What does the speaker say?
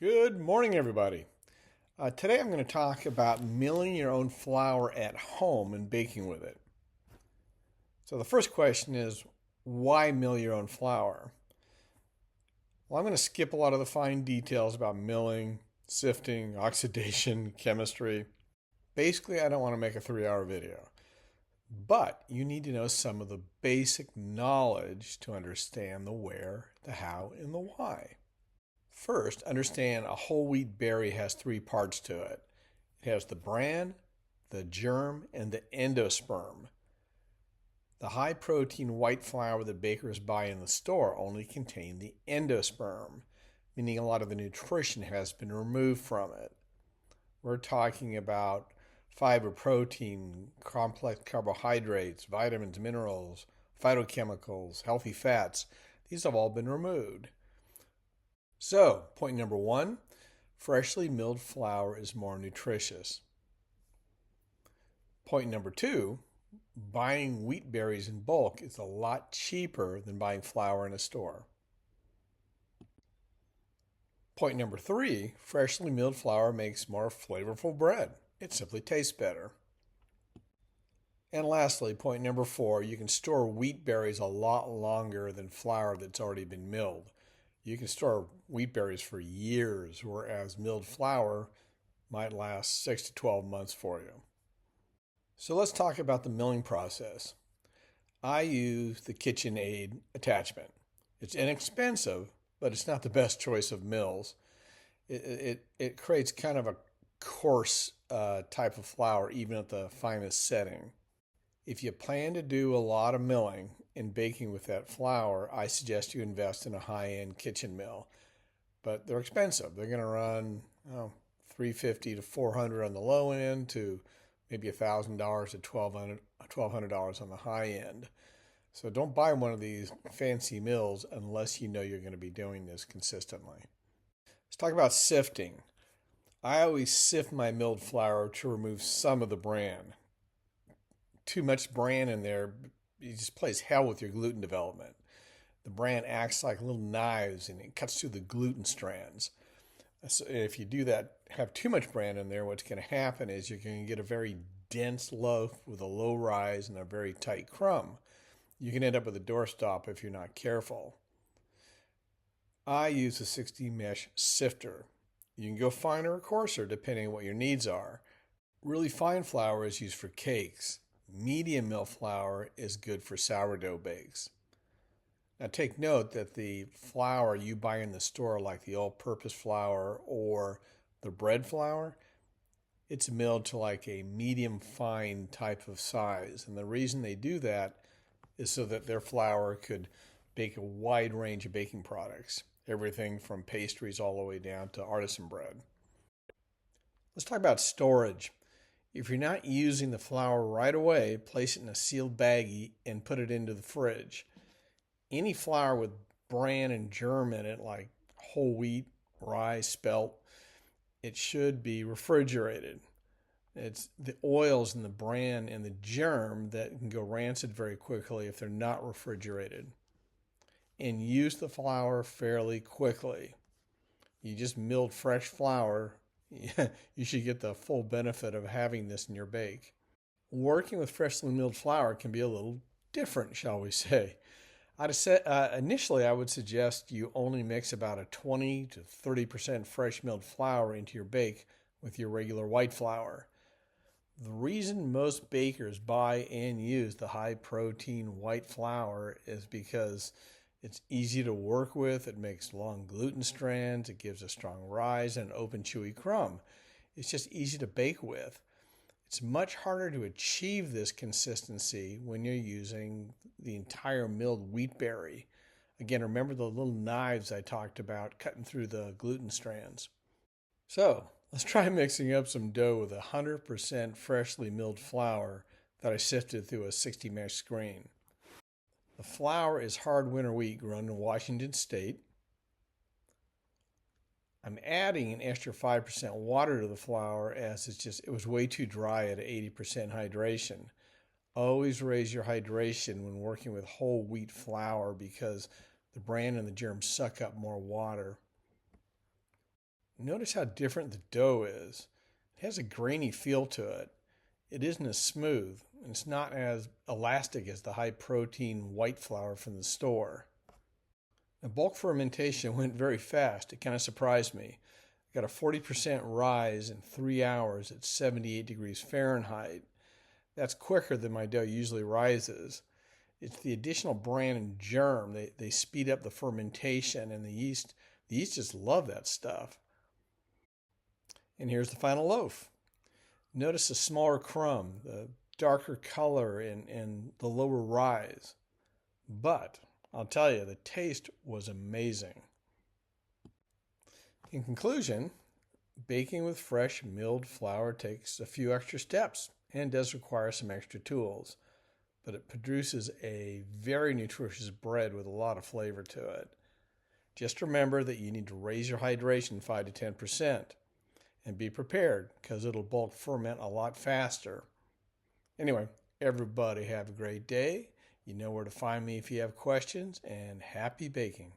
Good morning, everybody. Today I'm going to talk about milling your own flour at home and baking with it. So, the first question is why mill your own flour? Well, I'm going to skip a lot of the fine details about milling, sifting, oxidation, chemistry. Basically, I don't want to make a 3-hour video, but you need to know some of the basic knowledge to understand the where, the how, and the why. First, understand a whole wheat berry has three parts to it. It has the bran, the germ, and the endosperm. The high protein white flour that bakers buy in the store only contain the endosperm, meaning a lot of the nutrition has been removed from it. We're talking about fiber, protein, complex carbohydrates, vitamins, minerals, phytochemicals, healthy fats. These have all been removed. So, point number one, freshly milled flour is more nutritious. Point number two, buying wheat berries in bulk is a lot cheaper than buying flour in a store. Point number three, freshly milled flour makes more flavorful bread. It simply tastes better. And lastly, point number four, you can store wheat berries a lot longer than flour that's already been milled. You can store wheat berries for years, whereas milled flour might last 6 to 12 months for you. So let's talk about the milling process. I use the KitchenAid attachment. It's inexpensive, but it's not the best choice of mills. It creates kind of a coarse type of flour, even at the finest setting. If you plan to do a lot of milling and baking with that flour, I suggest you invest in a high-end kitchen mill. But they're expensive. They're going to run $350 to $400 on the low end to maybe $1,000 to $1,200 on the high end. So don't buy one of these fancy mills unless you know you're going to be doing this consistently. Let's talk about sifting. I always sift my milled flour to remove some of the bran. Too much bran in there, it just plays hell with your gluten development. The bran acts like little knives and it cuts through the gluten strands. So if you do that, have too much bran in there, what's going to happen is you're going to get a very dense loaf with a low rise and a very tight crumb. You can end up with a doorstop if you're not careful. I use a 60 mesh sifter. You can go finer or coarser depending on what your needs are. Really fine flour is used for cakes. Medium mill flour is good for sourdough bakes. Now take note that the flour you buy in the store, like the all-purpose flour or the bread flour, it's milled to like a medium fine type of size. And the reason they do that is so that their flour could bake a wide range of baking products, everything from pastries all the way down to artisan bread. Let's talk about storage. If you're not using the flour right away, place it in a sealed baggie and put it into the fridge. Any flour with bran and germ in it, like whole wheat, rye, spelt, it should be refrigerated. It's the oils and the bran and the germ that can go rancid very quickly if they're not refrigerated. And use the flour fairly quickly. You just milled fresh flour, you should get the full benefit of having this in your bake. Working with freshly milled flour can be a little different, shall we say. Initially, I would suggest you only mix about a 20 to 30% fresh milled flour into your bake with your regular white flour. The reason most bakers buy and use the high protein white flour is because it's easy to work with, it makes long gluten strands, it gives a strong rise and an open chewy crumb. It's just easy to bake with. It's much harder to achieve this consistency when you're using the entire milled wheat berry. Again, remember the little knives I talked about cutting through the gluten strands. So let's try mixing up some dough with 100% freshly milled flour that I sifted through a 60 mesh screen. The flour is hard winter wheat grown in Washington State. I'm adding an extra 5% water to the flour as it was way too dry at 80% hydration. Always raise your hydration when working with whole wheat flour because the bran and the germ suck up more water. Notice how different the dough is. It has a grainy feel to it. It isn't as smooth, and it's not as elastic as the high-protein white flour from the store. The bulk fermentation went very fast. It kind of surprised me. I got a 40% rise in 3 hours at 78 degrees Fahrenheit. That's quicker than my dough usually rises. It's the additional bran and germ. They speed up the fermentation, and the yeast just love that stuff. And here's the final loaf. Notice the smaller crumb, the darker color, and the lower rise. But I'll tell you, the taste was amazing. In conclusion, baking with fresh milled flour takes a few extra steps and does require some extra tools, but it produces a very nutritious bread with a lot of flavor to it. Just remember that you need to raise your hydration 5 to 10% and be prepared because it'll bulk ferment a lot faster. Anyway, everybody have a great day. You know where to find me if you have questions, and happy baking.